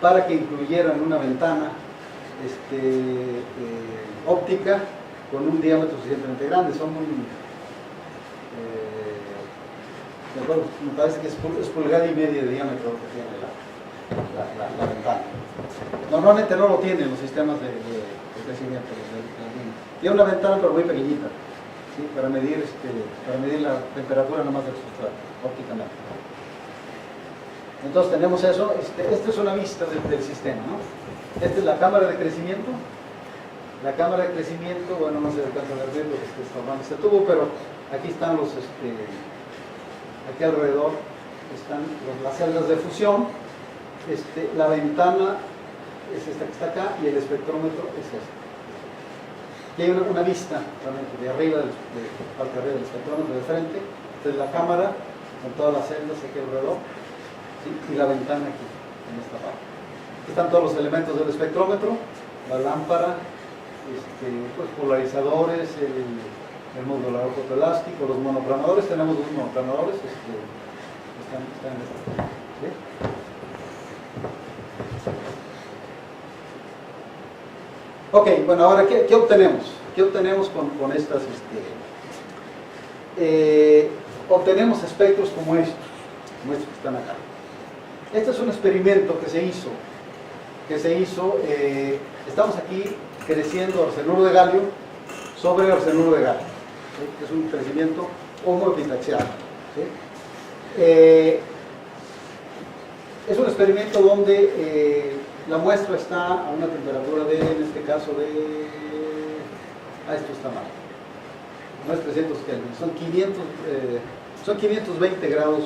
para que incluyeran una ventana óptica con un diámetro suficientemente grande. Son muy, me parece que es pulgada y media de diámetro que tiene la ventana. Normalmente no lo tienen los sistemas de crecimiento. Tiene una ventana pero muy pequeñita, ¿sí? para medir la temperatura nomás del sustrato, ópticamente. Entonces tenemos eso. Esta es una vista del sistema, ¿no? Esta es la cámara de crecimiento. La cámara de crecimiento, bueno, no se alcanza a ver lo que está formando este tubo, pero aquí están aquí alrededor están las celdas de fusión. La ventana es esta que está acá y el espectrómetro es este. Aquí hay una vista realmente de arriba, de parte de arriba del espectrómetro de frente. Esta es la cámara con todas las celdas aquí alrededor, ¿sí? Y la ventana aquí, en esta parte. Aquí están todos los elementos del espectrómetro, la lámpara, pues, polarizadores, el modulador fotoelástico, los monoplanadores. Tenemos dos monoplanadores, están en esta parte, ¿sí? Ok, bueno, ahora, ¿qué obtenemos? ¿Qué obtenemos con estas? Obtenemos espectros como estos que están acá. Este es un experimento que se hizo. Estamos aquí creciendo arsenuro de galio sobre arsenuro de galio, ¿sí? Es un crecimiento homoepitaxial, ¿sí? Es un experimento donde la muestra está a una temperatura en este caso esto está mal, no es 300 Kelvin, son 520 grados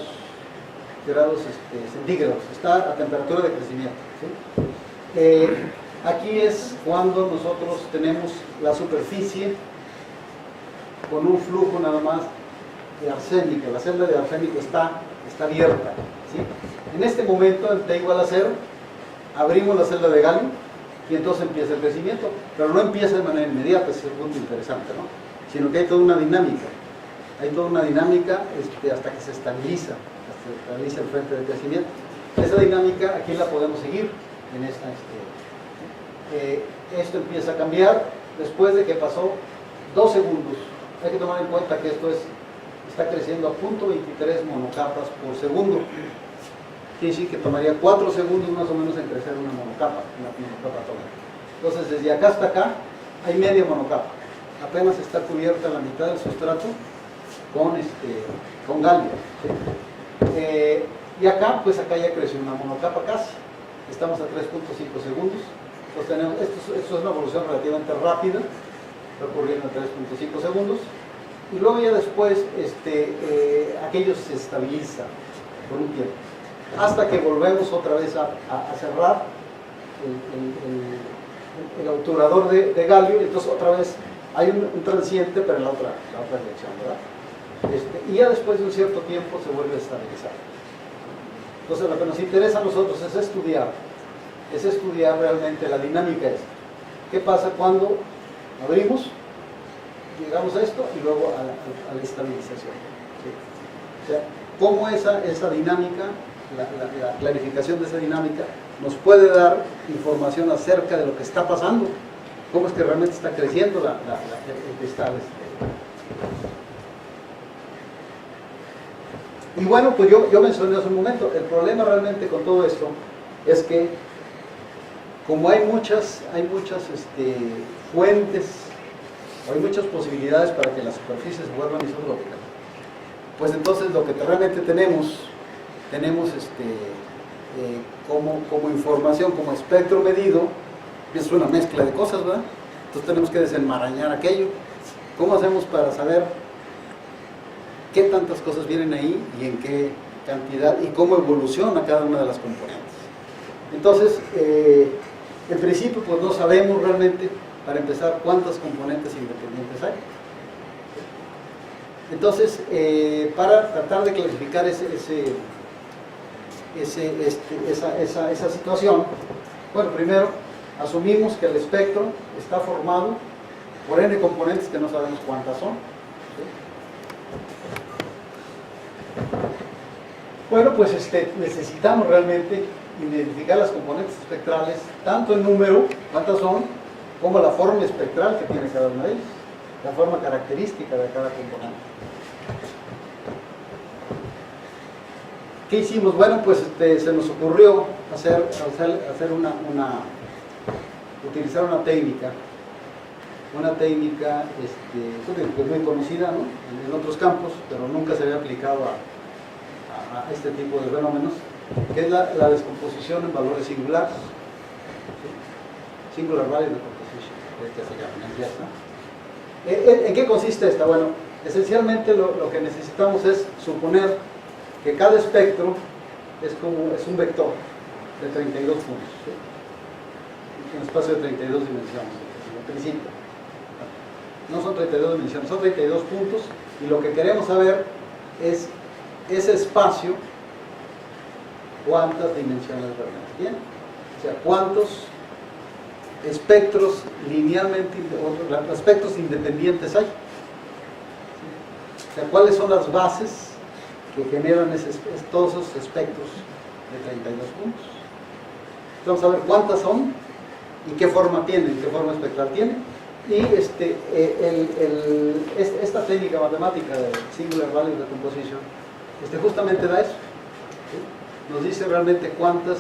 centígrados, está a temperatura de crecimiento, ¿sí? Aquí es cuando nosotros tenemos la superficie con un flujo nada más de arsénico. La celda de arsénico está abierta, ¿sí? En este momento, en T igual a 0, abrimos la celda de galio y entonces empieza el crecimiento, pero no empieza de manera inmediata, ese es el punto interesante, ¿no? Sino que hay toda una dinámica, hasta que se estabiliza el frente de crecimiento. Esa dinámica aquí la podemos seguir en esta. Esto empieza a cambiar después de que pasó 2 segundos. Hay que tomar en cuenta que esto está creciendo a 0.23 monocapas por segundo. Quiere decir que tomaría 4 segundos más o menos en crecer una monocapa atómica. Entonces, desde acá hasta acá hay media monocapa. Apenas está cubierta la mitad del sustrato con galio, ¿sí? Y acá, pues acá ya creció una monocapa casi. Estamos a 3.5 segundos. Entonces tenemos, esto es una evolución relativamente rápida, está ocurriendo en 3.5 segundos. Y luego ya después aquello se estabiliza por un tiempo, hasta que volvemos otra vez a cerrar el obturador de galio. Entonces otra vez hay un transiente, pero en la otra dirección, ¿verdad? Y ya después de un cierto tiempo se vuelve a estabilizar. Entonces lo que nos interesa a nosotros es estudiar realmente la dinámica esta. ¿Qué pasa cuando abrimos, llegamos a esto y luego a la estabilización? ¿Sí? O sea, cómo esa dinámica, la clarificación de esa dinámica nos puede dar información acerca de lo que está pasando, cómo es que realmente está creciendo el cristal. Y bueno, pues yo mencioné hace un momento, el problema realmente con todo esto es que como hay muchas fuentes, hay muchas posibilidades para que las superficies se vuelvan isotrópicas, pues entonces lo que realmente tenemos como información, como espectro medido, es una mezcla de cosas, ¿verdad? Entonces tenemos que desenmarañar aquello. ¿Cómo hacemos para saber qué tantas cosas vienen ahí y en qué cantidad y cómo evoluciona cada una de las componentes? Entonces, en principio, pues no sabemos realmente, para empezar, cuántas componentes independientes hay. Entonces, para tratar de clasificar esa situación, bueno, primero asumimos que el espectro está formado por n componentes que no sabemos cuántas son, ¿sí? Bueno, pues necesitamos realmente identificar las componentes espectrales, tanto en número, cuántas son, como la forma espectral que tiene cada una de ellas, la forma característica de cada componente. ¿Qué hicimos? Bueno, pues se nos ocurrió utilizar una técnica pues muy conocida, ¿no?, en otros campos, pero nunca se había aplicado a este tipo de fenómenos, que es la descomposición en valores singulares, ¿sí? Singular value decomposition, que se llama en inglés, ¿no? ¿En qué consiste esta? Bueno, esencialmente lo que necesitamos es suponer que cada espectro es un vector de 32 puntos, ¿sí?, un espacio de 32 dimensiones, en principio. No son 32 dimensiones, son 32 puntos, y lo que queremos saber es ese espacio, cuántas dimensiones realmente tiene, o sea, cuántos espectros linealmente, o espectros independientes hay, ¿sí? O sea, cuáles son las bases que generan todos esos espectros de 32 puntos. Vamos a ver cuántas son y qué forma tienen, qué forma espectral tienen. Y esta técnica matemática de Singular Value Decomposition justamente da eso, ¿sí? Nos dice realmente cuántas,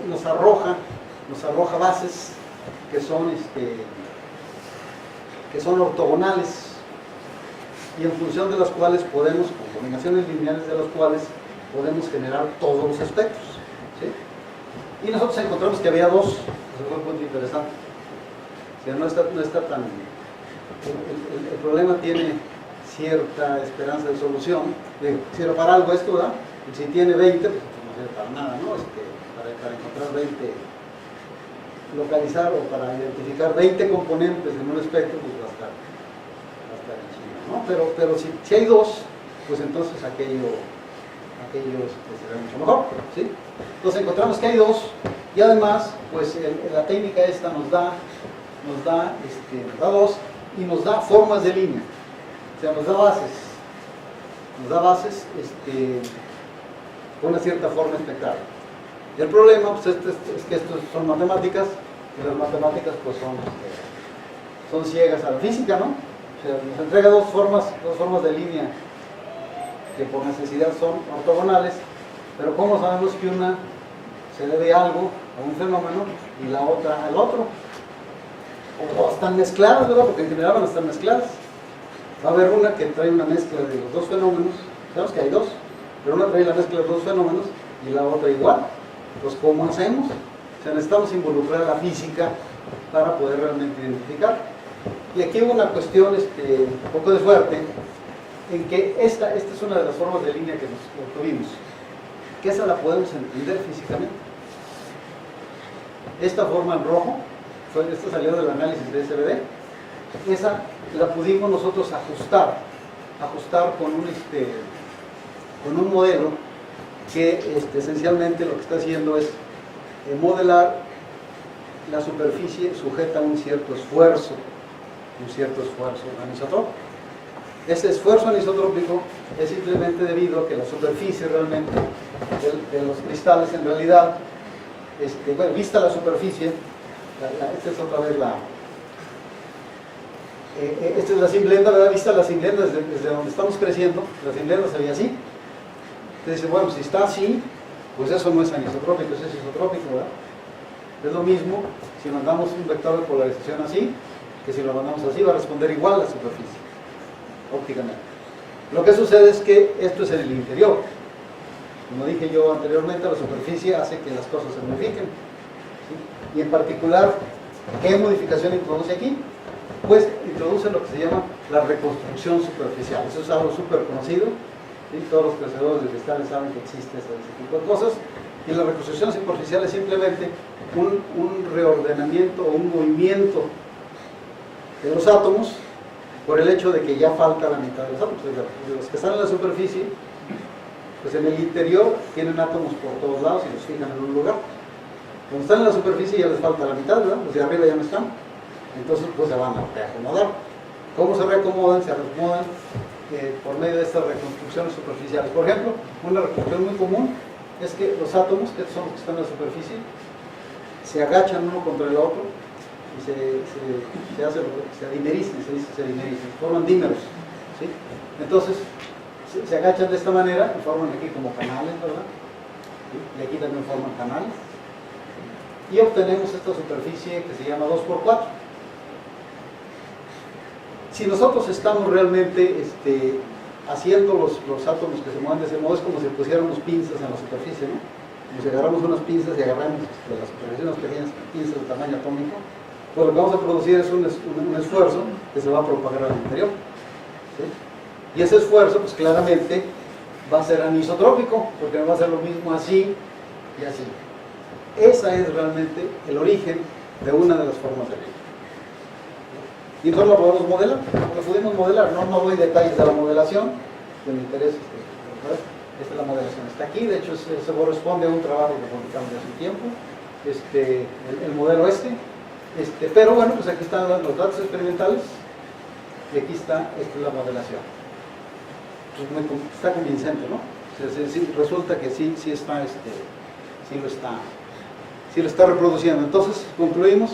nos arroja bases que son ortogonales, y en función de las cuales podemos, con combinaciones lineales de las cuales podemos generar todos los espectros, ¿sí? Y nosotros encontramos que había dos. Eso fue un punto interesante. O sea, no está tan... El problema tiene cierta esperanza de solución. Sirve para algo esto, ¿verdad? Y si tiene 20, pues no sirve para nada, ¿no? Para encontrar 20, localizar o para identificar 20 componentes en un espectro, pues va a estar en China, ¿no? Pero si hay dos, pues entonces aquello será mucho mejor, ¿sí? Entonces encontramos que hay dos, y además, pues la técnica esta nos da dos, y nos da formas de línea, o sea, nos da bases con una cierta forma espectral. Y el problema, pues, es que estos son matemáticas, y las matemáticas pues son ciegas a la física, ¿no? O sea, nos entrega dos formas de línea que por necesidad son ortogonales, pero ¿cómo sabemos que una se debe a algo, a un fenómeno, y la otra al otro? O están mezcladas, ¿verdad? Porque en general van a estar mezcladas. Va a haber una que trae una mezcla de los dos fenómenos, sabemos que hay dos, pero una trae la mezcla de los dos fenómenos y la otra igual. Entonces, ¿cómo hacemos? O sea, necesitamos involucrar a la física para poder realmente identificar. Y aquí hubo una cuestión un poco de suerte, en que esta es una de las formas de línea que nos obtuvimos, que esa la podemos entender físicamente. Esta forma en rojo, esta salió del análisis de SVD, esa la pudimos nosotros ajustar con un modelo que esencialmente lo que está haciendo es modelar la superficie sujeta a un cierto esfuerzo anisotrópico. Ese esfuerzo anisotrópico es simplemente debido a que la superficie realmente de los cristales, en realidad, bueno, vista la superficie, esta es otra vez esta es la simblenda, ¿verdad? Vista la simblenda desde donde estamos creciendo, la simblenda se ve así. Entonces dice, bueno, si está así, pues eso no es anisotrópico, eso es isotrópico, ¿verdad? Es lo mismo si mandamos un vector de polarización así, que si lo mandamos así va a responder igual a la superficie, ópticamente. Lo que sucede es que esto es en el interior. Como dije yo anteriormente, la superficie hace que las cosas se modifiquen, ¿sí? Y en particular, ¿qué modificación introduce aquí? Pues introduce lo que se llama la reconstrucción superficial. Eso es algo súper conocido, ¿sí? Todos los crecedores de cristales saben que existe ese tipo de cosas. Y la reconstrucción superficial es simplemente un reordenamiento o un movimiento de los átomos por el hecho de que ya falta la mitad de los átomos. De los que están en la superficie, pues en el interior tienen átomos por todos lados y los fijan en un lugar. Cuando están en la superficie ya les falta la mitad, ¿verdad? Los de arriba ya no están. Entonces pues se van a reacomodar. ¿Cómo se reacomodan? Se reacomodan por medio de estas reconstrucciones superficiales. Por ejemplo, una reconstrucción muy común es que los átomos, que son los que están en la superficie, se agachan uno contra el otro y se adimerizan, se adimerizan, forman dímeros, ¿sí? Entonces se agachan de esta manera y forman aquí como canales, ¿verdad? ¿Sí? Y aquí también forman canales y obtenemos esta superficie que se llama 2×4. Si nosotros estamos realmente haciendo los átomos que se mueven de ese modo, es como si pusiéramos pinzas en la superficie, ¿no? Como si agarramos unas pinzas y agarramos de la superficie unas pequeñas pinzas de tamaño atómico, pues lo que vamos a producir es un esfuerzo que se va a propagar al interior, ¿sí? Y ese esfuerzo, pues claramente va a ser anisotrópico, porque no va a ser lo mismo así y así. Esa es realmente el origen de una de las formas de vida. Y entonces lo podemos modelar, lo pudimos modelar, no doy detalles de la modelación, que me interesa, esta es la modelación, está aquí, de hecho se corresponde a un trabajo que publicamos hace un tiempo, el modelo pero bueno, pues aquí están los datos experimentales, y aquí está la modelación. Pues está convincente, ¿no? O sea, sí, resulta que sí lo está reproduciendo. Entonces concluimos,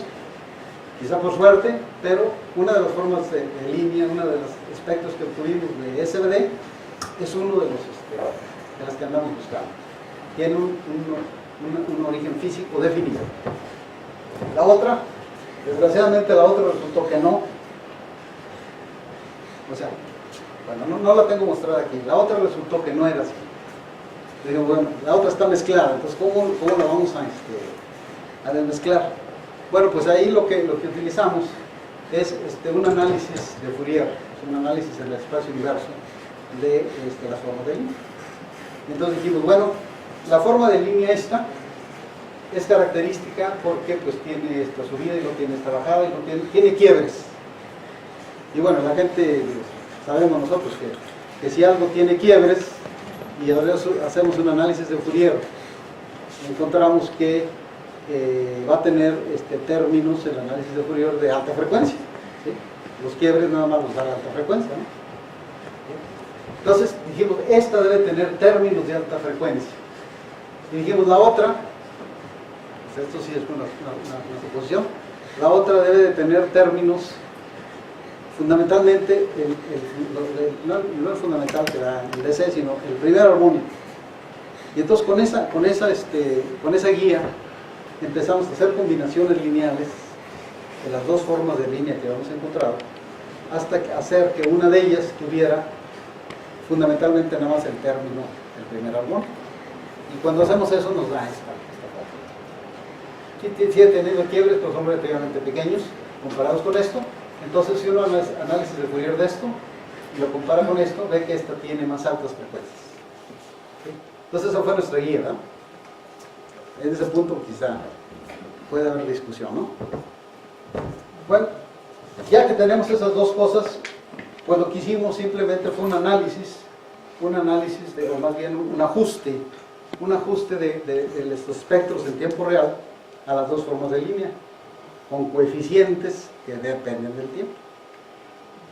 quizá por suerte, pero una de las formas de línea, uno de los aspectos que obtuvimos de SBD es uno de las que andamos buscando. Tiene un origen físico definido. La otra, desgraciadamente la otra resultó que no. O sea, bueno, no la tengo mostrada aquí. La otra resultó que no era así. Digo, bueno, la otra está mezclada, entonces ¿cómo la vamos a desmezclar? Bueno, pues ahí lo que utilizamos es un análisis de Fourier, un análisis en el espacio inverso de las formas de línea. Entonces dijimos, bueno, la forma de línea esta es característica porque pues tiene esta subida y no tiene esta bajada y tiene quiebres. Y bueno, la gente, sabemos nosotros que si algo tiene quiebres y ahora hacemos un análisis de Fourier, encontramos que va a tener términos el análisis de Fourier de alta frecuencia, ¿sí? Los quiebres nada más los da la alta frecuencia, ¿no? Entonces dijimos, esta debe tener términos de alta frecuencia. Y dijimos, la otra, pues esto sí es una suposición, la otra debe de tener términos, fundamentalmente, no el fundamental que da el DC, sino el primer armónico. Y entonces con esa guía empezamos a hacer combinaciones lineales de las dos formas de línea que habíamos encontrado, hasta hacer que una de ellas tuviera fundamentalmente nada más el término del primer armónico. Y cuando hacemos eso nos da esta forma. Sí ha tenido quiebres, pero son relativamente pequeños comparados con esto. Entonces si uno hace análisis de Fourier de esto y lo compara con esto, ve que esta tiene más altas frecuencias. ¿Sí? Entonces esa fue nuestra guía, ¿no? En ese punto quizá puede haber discusión, ¿no? Bueno, ya que tenemos esas dos cosas, pues lo que hicimos simplemente fue un análisis, o más bien un ajuste de estos espectros en tiempo real a las dos formas de línea, con coeficientes que dependen del tiempo.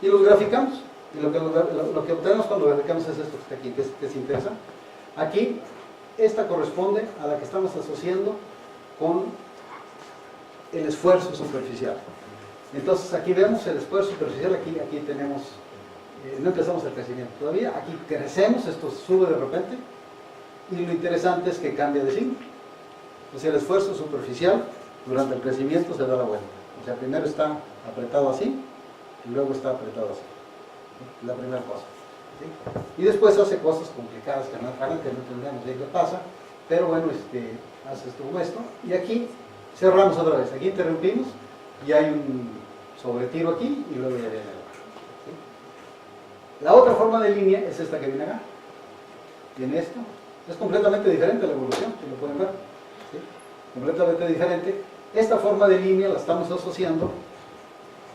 Y los graficamos. Y lo que obtenemos cuando graficamos es esto que está aquí, que es interesante. Aquí, esta corresponde a la que estamos asociando con el esfuerzo superficial. Entonces aquí vemos el esfuerzo superficial, aquí tenemos, no empezamos el crecimiento todavía, aquí crecemos, esto sube de repente, y lo interesante es que cambia de signo. O sea, el esfuerzo superficial durante el crecimiento se da la vuelta. O sea, primero está apretado así, y luego está apretado así. ¿Sí? La primera cosa. ¿Sí? Y después hace cosas complicadas que no entendemos de qué pasa, pero bueno, hace esto como esto, y aquí cerramos otra vez, aquí interrumpimos, y hay un sobretiro aquí, y luego ya viene abajo. ¿Sí? La otra forma de línea es esta que viene acá. Tiene esto, es completamente diferente a la evolución, si lo pueden ver. ¿Sí? Completamente diferente. Esta forma de línea la estamos asociando,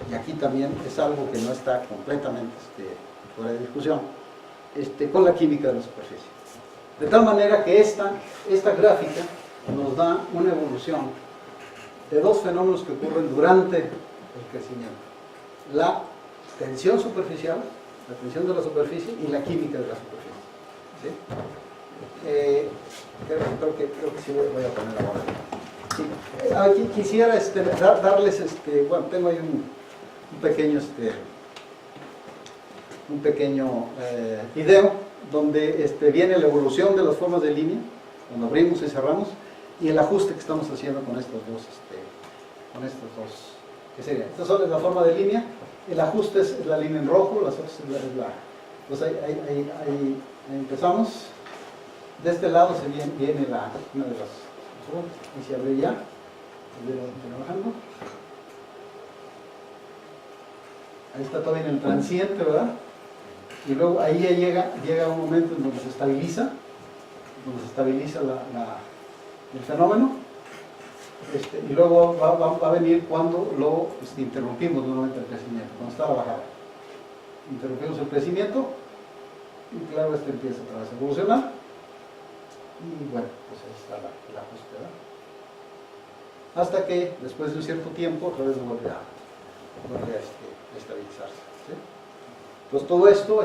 y aquí también es algo que no está completamente fuera de discusión, con la química de la superficie. De tal manera que esta gráfica nos da una evolución de dos fenómenos que ocurren durante el crecimiento: la tensión superficial, la tensión de la superficie, y la química de la superficie. ¿Sí? Creo que sí voy a poner ahora. Sí. Aquí quisiera darles, bueno, tengo ahí un pequeño video donde viene la evolución de las formas de línea, cuando abrimos y cerramos, y el ajuste que estamos haciendo con estos dos, ¿qué sería? Esta es la forma de línea, el ajuste es la línea en rojo, las otras es la. Entonces ahí empezamos. De este lado viene una de las, y se abre ya, trabajando. Ahí está todavía en el transiente, ¿verdad? Y luego ahí ya llega un momento en donde se estabiliza el fenómeno, y luego va a venir cuando lo interrumpimos nuevamente el crecimiento, cuando está la bajada. Interrumpimos el crecimiento, y claro, empieza otra vez a evolucionar, y bueno, pues ahí está el ajuste, ¿verdad? Hasta que después de un cierto tiempo otra vez vuelve a estabilizarse, ¿sí? Entonces todo esto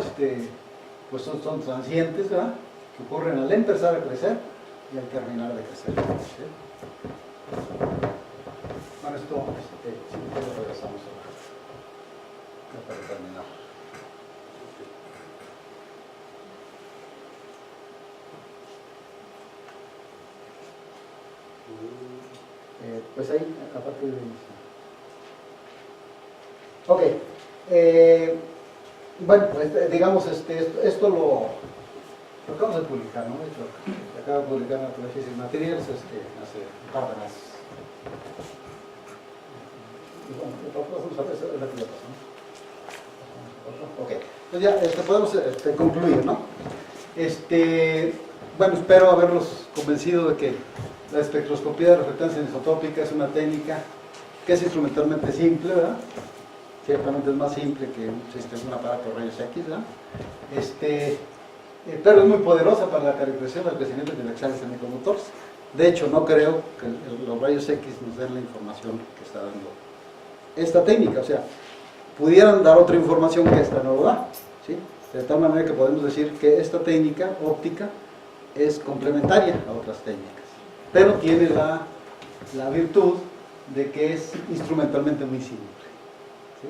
pues son transientes, ¿verdad?, que ocurren al empezar a crecer y al terminar de crecer, ¿sí? Bueno, esto si lo regresamos para terminar. Pues ahí, a partir de ahí. Ok. Bueno, digamos, esto lo acabamos de publicar, ¿no? De hecho, se acaba de publicar en Natural Physics Materials hace un par de meses. Y bueno, vamos a ver, es la que ya pasó, ¿no? Ok, entonces ya podemos concluir, ¿no? Bueno, espero haberlos convencido de que la espectroscopía de reflectancia anisotópica es una técnica que es instrumentalmente simple, ¿verdad? Ciertamente es más simple que un aparato de rayos X, ¿verdad? Pero es muy poderosa para la caracterización del crecimiento intelectual de micromotores. De hecho, no creo que los rayos X nos den la información que está dando esta técnica. O sea, pudieran dar otra información que esta no lo da, ¿sí? De tal manera que podemos decir que esta técnica óptica es complementaria a otras técnicas, pero tiene la virtud de que es instrumentalmente muy simple, ¿sí?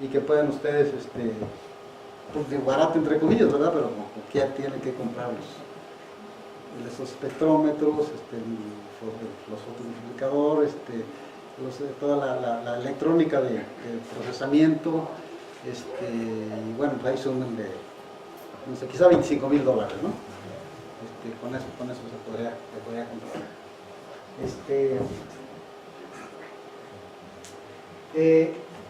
Y que pueden ustedes, pues de barato entre comillas, ¿verdad? Pero que tienen que comprar esos espectrómetros, los fotomultiplicadores, toda la electrónica de procesamiento, y bueno, pues ahí suman de, no sé, quizá $25,000, ¿no? Con eso se podría comprar.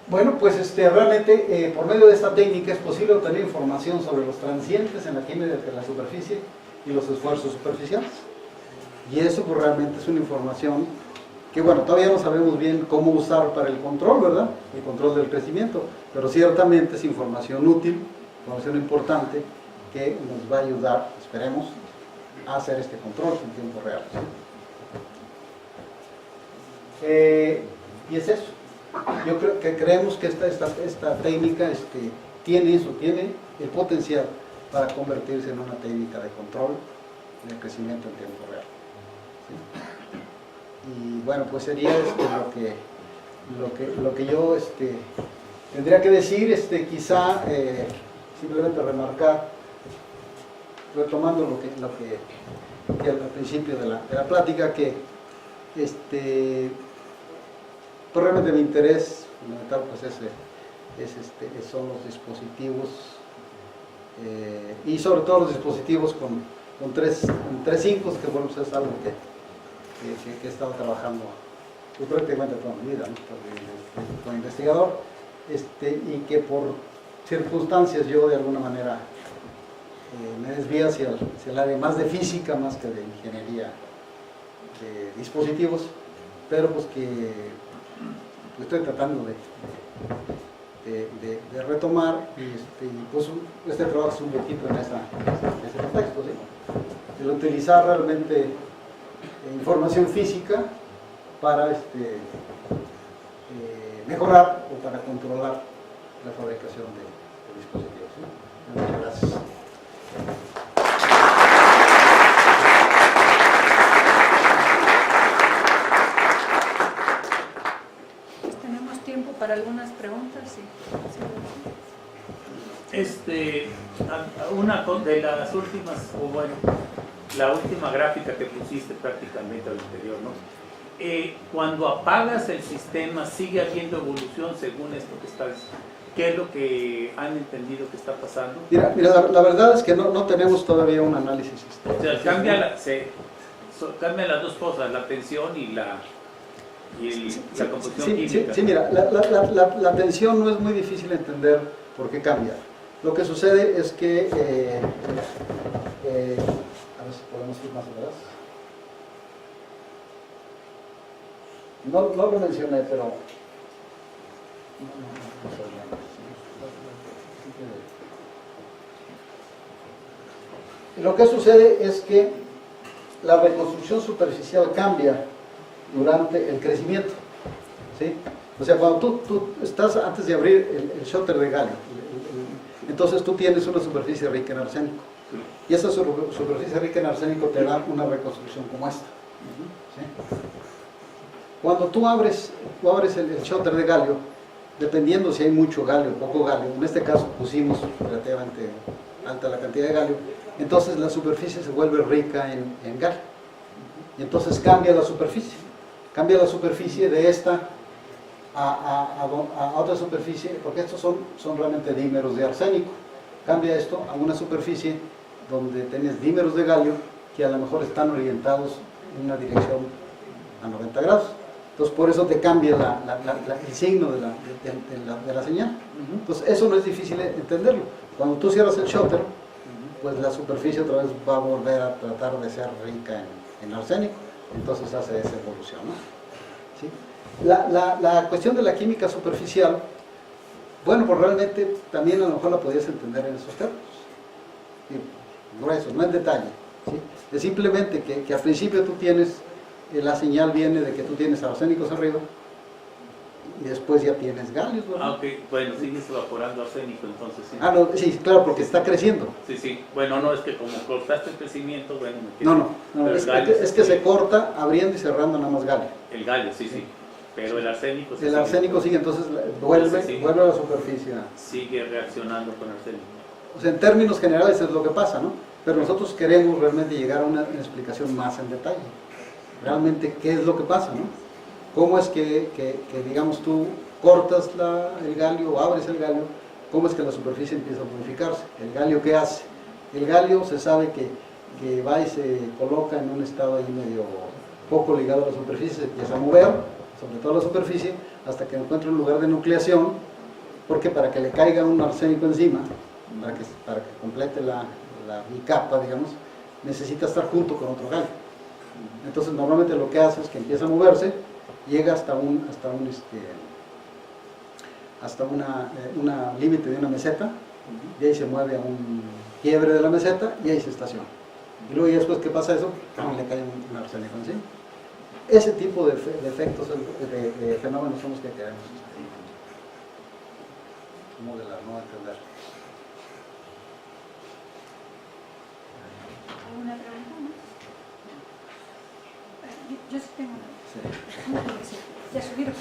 Bueno, pues realmente por medio de esta técnica es posible obtener información sobre los transientes en la química de la superficie y los esfuerzos superficiales. Y eso pues realmente es una información que, bueno, todavía no sabemos bien cómo usar para el control, ¿verdad? El control del crecimiento, pero ciertamente es información útil, información importante que nos va a ayudar, esperemos, a hacer este control en tiempo real, ¿sí? Y es eso. Yo creo que creemos que esta técnica tiene el potencial para convertirse en una técnica de control del crecimiento en tiempo real, ¿sí? Y bueno, pues sería lo que yo tendría que decir, quizá simplemente remarcar, retomando lo que al principio de la plática, que pues realmente mi interés fundamental pues son los dispositivos, y sobre todo los dispositivos con tres INCOs, que bueno, pues es algo que he estado trabajando pues, prácticamente toda mi vida, ¿no? Como investigador, y que por circunstancias yo de alguna manera me desvío hacia el área más de física más que de ingeniería de dispositivos, pero pues que estoy tratando de retomar, y pues este trabajo es un poquito en ese contexto, ¿sí? El utilizar realmente información física para mejorar o para controlar la fabricación de dispositivos, ¿sí? Muchas gracias. para algunas preguntas, sí. Una de las últimas, o bueno, la última gráfica que pusiste prácticamente al interior, ¿no? Cuando apagas el sistema, ¿sigue habiendo evolución según esto que estás? ¿Qué es lo que han entendido que está pasando? Mira, la verdad es que no tenemos todavía un análisis. O sea, cambian las dos cosas, la tensión y la composición química. Sí, mira, la tensión no es muy difícil entender por qué cambia. Lo que sucede es que, a ver si podemos ir más atrás. No lo mencioné, pero... Lo que sucede es que la reconstrucción superficial cambia durante el crecimiento, ¿sí? O sea, cuando tú estás antes de abrir el shutter de galio, entonces tú tienes una superficie rica en arsénico. Y esa superficie rica en arsénico te da una reconstrucción como esta, ¿sí? Cuando tú abres el shutter de galio, dependiendo si hay mucho galio o poco galio, en este caso pusimos relativamente alta la cantidad de galio, entonces la superficie se vuelve rica en galio. Y entonces cambia la superficie de esta a otra superficie, porque estos son realmente dímeros de arsénico. Cambia esto a una superficie donde tienes dímeros de galio que a lo mejor están orientados en una dirección a 90 grados. Entonces por eso te cambia el signo de la señal. Entonces eso no es difícil entenderlo. Cuando tú cierras el shutter, pues la superficie otra vez va a volver a tratar de ser rica en arsénico. Entonces hace esa evolución, ¿no? ¿Sí? La cuestión de la química superficial, bueno, pues realmente también a lo mejor la podías entender en esos términos. Grueso, no en detalle, ¿sí? Es simplemente que al principio tú tienes, la señal viene de que tú tienes arsénicos arriba y después ya tienes galios, ¿verdad? Ah, ok, bueno, sigues evaporando arsénico entonces, sí. Ah, no, sí, claro, porque está creciendo. Sí, bueno, no, es que como cortaste el crecimiento, bueno, No, es que se corta abriendo y cerrando nada más galio. El galio, sí, pero el arsénico sí. El arsénico sigue, entonces vuelve a la superficie. Sigue reaccionando con arsénico. O sea, en términos generales es lo que pasa, ¿no? Pero nosotros queremos realmente llegar a una explicación más en detalle. Realmente, ¿qué es lo que pasa, no? ¿Cómo es que digamos, tú cortas el galio o abres el galio? ¿Cómo es que la superficie empieza a modificarse? ¿El galio qué hace? El galio se sabe que va y se coloca en un estado ahí medio poco ligado a la superficie, se empieza a mover, sobre todo la superficie, hasta que encuentra un lugar de nucleación, porque para que le caiga un arsénico encima, para que complete la bicapa, digamos, necesita estar junto con otro galio. Entonces normalmente lo que hace es que empieza a moverse, llega hasta un límite de una meseta, y ahí se mueve a un quiebre de la meseta y ahí se estaciona. Y luego después que pasa eso, le cae un arsénico encima. Ese tipo de efectos, de fenómenos son los que queremos modelar, no entender. ¿Alguna pregunta más? Yo sí tengo una. Ya subieron.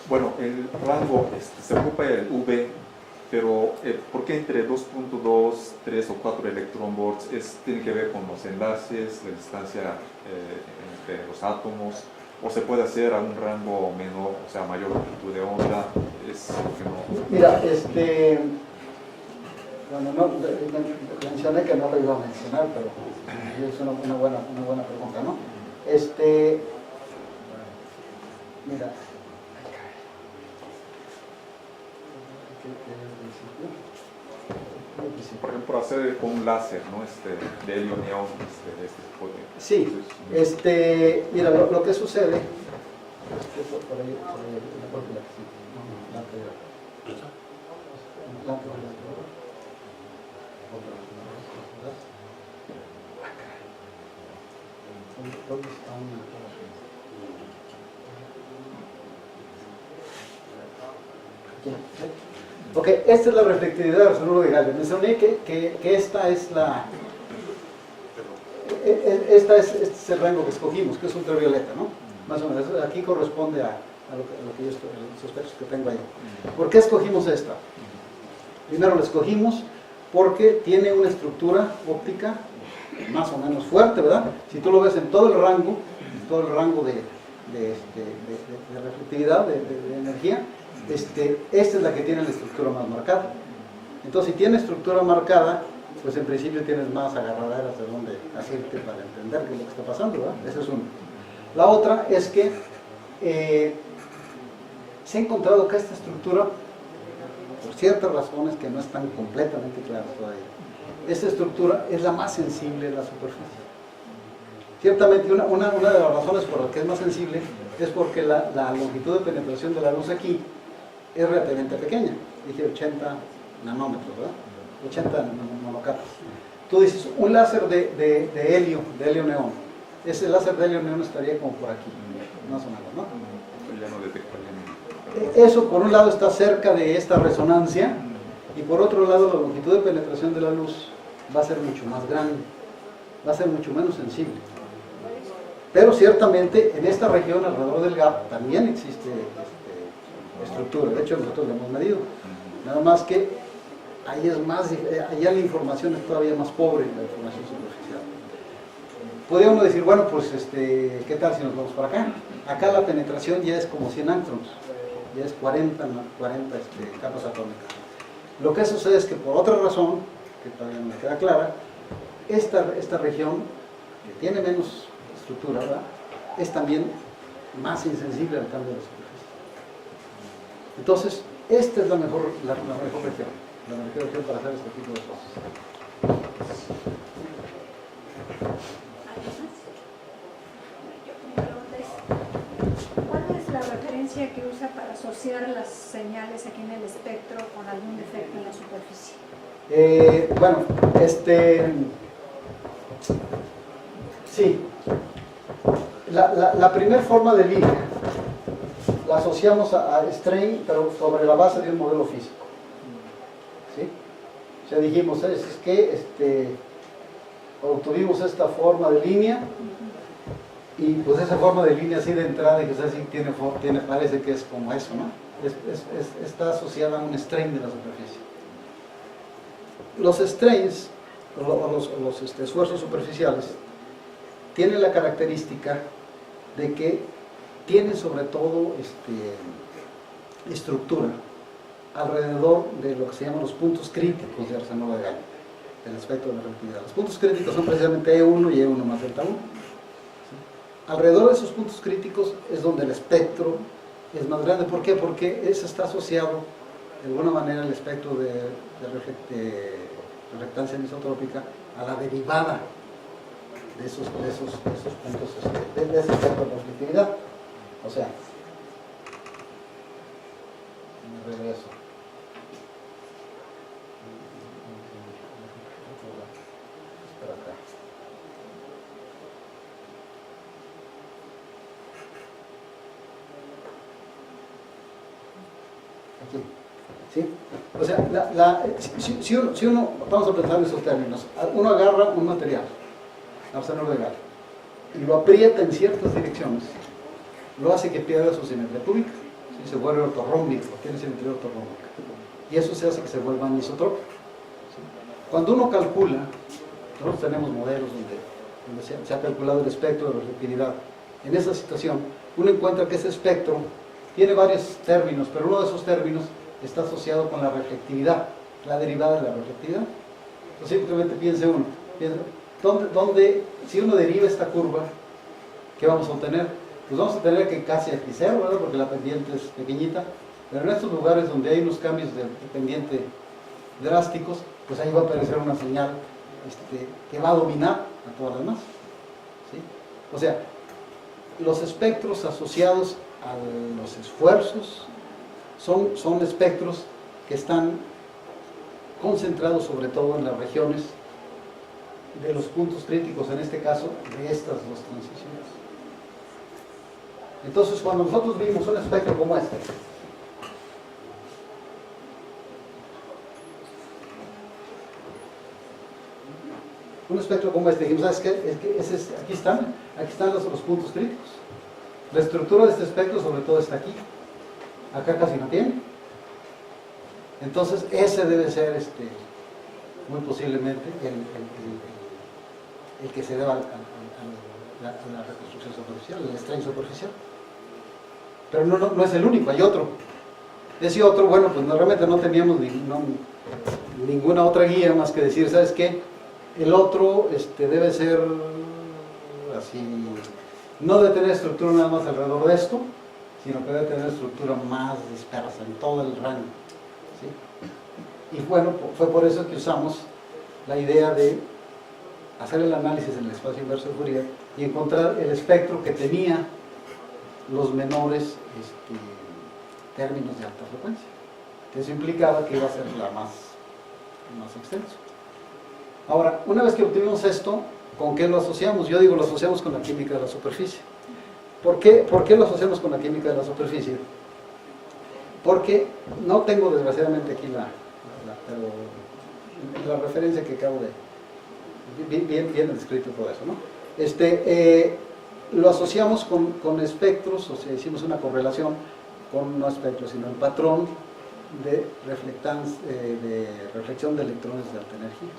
Bueno, el rango se ocupa el V, pero ¿por qué entre 2.2, 3 o 4 electron volts? Tiene que ver con los enlaces, la distancia entre los átomos, o se puede hacer a un rango menor, o sea, mayor longitud de onda. Mira, bueno, mencioné que no lo iba a mencionar, pero es una buena pregunta, ¿no? Mira, por ejemplo, hacer con un láser, ¿no? De helio neón, tipo de... Sí, mira, lo que sucede, por ahí, ¿dónde está una? Ok, esta es la reflectividad del arsenuro de galio. Mencioné que esta es este es el rango que escogimos, que es ultravioleta, ¿no? Más o menos, aquí corresponde a a lo que yo estoy, a los aspectos que tengo ahí. ¿Por qué escogimos esta? Primero la escogimos porque tiene una estructura óptica más o menos fuerte, ¿verdad? Si tú lo ves en todo el rango de reflectividad, de energía, esta es la que tiene la estructura más marcada. Entonces, si tiene estructura marcada, pues en principio tienes más agarraderas de dónde asirte para entender qué es lo que está pasando, ¿verdad? Esa es una. La otra es que se ha encontrado que esta estructura, por ciertas razones que no están completamente claras todavía, esta estructura es la más sensible de la superficie. Ciertamente, una de las razones por las que es más sensible es porque la longitud de penetración de la luz aquí es relativamente pequeña. Dije 80 nanómetros, ¿verdad? 80 nanocapas. Tú dices, un láser de helio neón. Ese láser de helio neón estaría como por aquí, más o menos, ¿no? Ya no detectaría. Eso, por un lado, está cerca de esta resonancia, y por otro lado, la longitud de penetración de la luz va a ser mucho más grande, va a ser mucho menos sensible. Pero ciertamente en esta región alrededor del gap también existe estructura. De hecho, nosotros lo hemos medido. Nada más que ahí es más, allá la información es todavía más pobre, la información superficial. Podría uno decir, bueno, pues ¿qué tal si nos vamos para acá? Acá la penetración ya es como 100 angstroms, ya es 40 capas atómicas. Lo que sucede es que por otra razón, que todavía no me queda clara, esta región, que tiene menos estructura, ¿verdad?, es también más insensible al cambio de la superficie. Entonces, esta es la mejor región para hacer este tipo de cosas. ¿Cuál es la referencia que usa para asociar las señales aquí en el espectro con algún defecto en la superficie? Bueno, sí. La primera forma de línea la asociamos a strain, pero sobre la base de un modelo físico. ¿Sí? O sea, dijimos, es que obtuvimos esta forma de línea, y pues esa forma de línea así de entrada, y que así parece que es como eso, ¿no? Está asociada a un strain de la superficie. Los strains, los esfuerzos superficiales, tienen la característica de que tienen sobre todo estructura alrededor de lo que se llaman los puntos críticos de arsenuro de galio, del espectro de la relatividad. Los puntos críticos son precisamente E1 y E1 más delta 1. ¿Sí? Alrededor de esos puntos críticos es donde el espectro es más grande. ¿Por qué? Porque eso está asociado de alguna manera el espectro de reflectancia anisotrópica a la derivada de esos puntos, de ese espectro de reflectividad. O sea, me regreso. Espera acá. Aquí. ¿Sí? O sea, si uno, vamos a pensar en esos términos, uno agarra un material, arsenuro de galio, y lo aprieta en ciertas direcciones, lo hace que pierda su simetría cúbica, ¿sí? Se vuelve ortorrómbico, tiene simetría ortorrómbica, y eso se hace que se vuelva anisotrópico. ¿Sí? Cuando uno calcula, nosotros tenemos modelos donde se ha calculado el espectro de reflectividad. En esa situación, uno encuentra que ese espectro tiene varios términos, pero uno de esos términos está asociado con la reflectividad, la derivada de la reflectividad. Entonces simplemente piense uno, si uno deriva esta curva, ¿qué vamos a obtener? Pues vamos a tener que casi aquí cero, ¿verdad?, porque la pendiente es pequeñita, pero en estos lugares donde hay unos cambios de pendiente drásticos, pues ahí va a aparecer una señal que va a dominar a todas las demás. ¿Sí? O sea, los espectros asociados a los esfuerzos son espectros que están concentrados sobre todo en las regiones de los puntos críticos, en este caso, de estas dos transiciones. Entonces, cuando nosotros vimos un espectro como este, dijimos, ¿sabes qué? Aquí están los puntos críticos. La estructura de este espectro sobre todo está aquí. Acá casi no tiene. Entonces ese debe ser muy posiblemente el que se deba a la reconstrucción superficial, el strain superficial. Pero no es el único, hay otro. Ese otro, bueno, pues realmente no teníamos ninguna otra guía más que decir, ¿sabes qué? El otro debe ser así, no debe tener estructura nada más alrededor de esto, sino que debe tener estructura más dispersa en todo el rango, ¿sí? Y bueno, fue por eso que usamos la idea de hacer el análisis en el espacio inverso de Fourier y encontrar el espectro que tenía los menores términos de alta frecuencia. Eso implicaba que iba a ser la más extenso. Ahora, una vez que obtuvimos esto, ¿con qué lo asociamos? Yo digo, lo asociamos con la química de la superficie. ¿Por qué lo asociamos con la química de la superficie? Porque no tengo desgraciadamente aquí la referencia que acabo de... Bien descrito todo eso, ¿no? Lo asociamos con espectros, o sea, hicimos una correlación con no espectros, sino el patrón de reflexión de electrones de alta energía.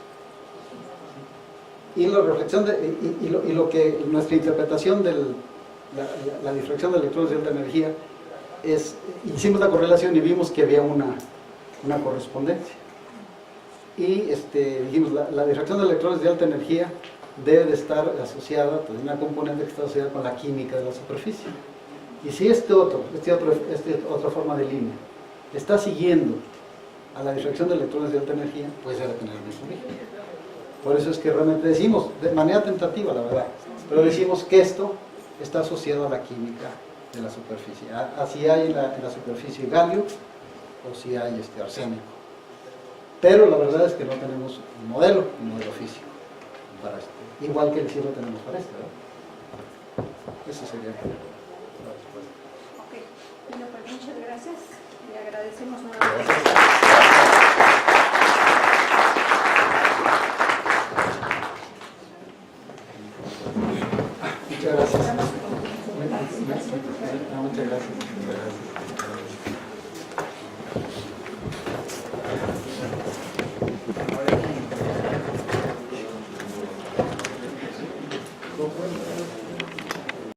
Y la reflexión y lo que nuestra interpretación de la difracción de electrones de alta energía es, hicimos la correlación y vimos que había una correspondencia. Y dijimos, la difracción de electrones de alta energía debe de estar asociada, pues, una componente que está asociada con la química de la superficie. Y si esta otra forma de línea está siguiendo a la difracción de electrones de alta energía, pues debe tener el mismo origen. Por eso es que realmente decimos, de manera tentativa la verdad, pero decimos que esto está asociado a la química de la superficie. Así hay en la superficie galio o si hay arsénico. Pero la verdad es que no tenemos un modelo físico para esto. Igual que el cielo tenemos para esto, ¿verdad? Eso sería la respuesta. Ok, bueno, pues muchas gracias. Le agradecemos nuevamente.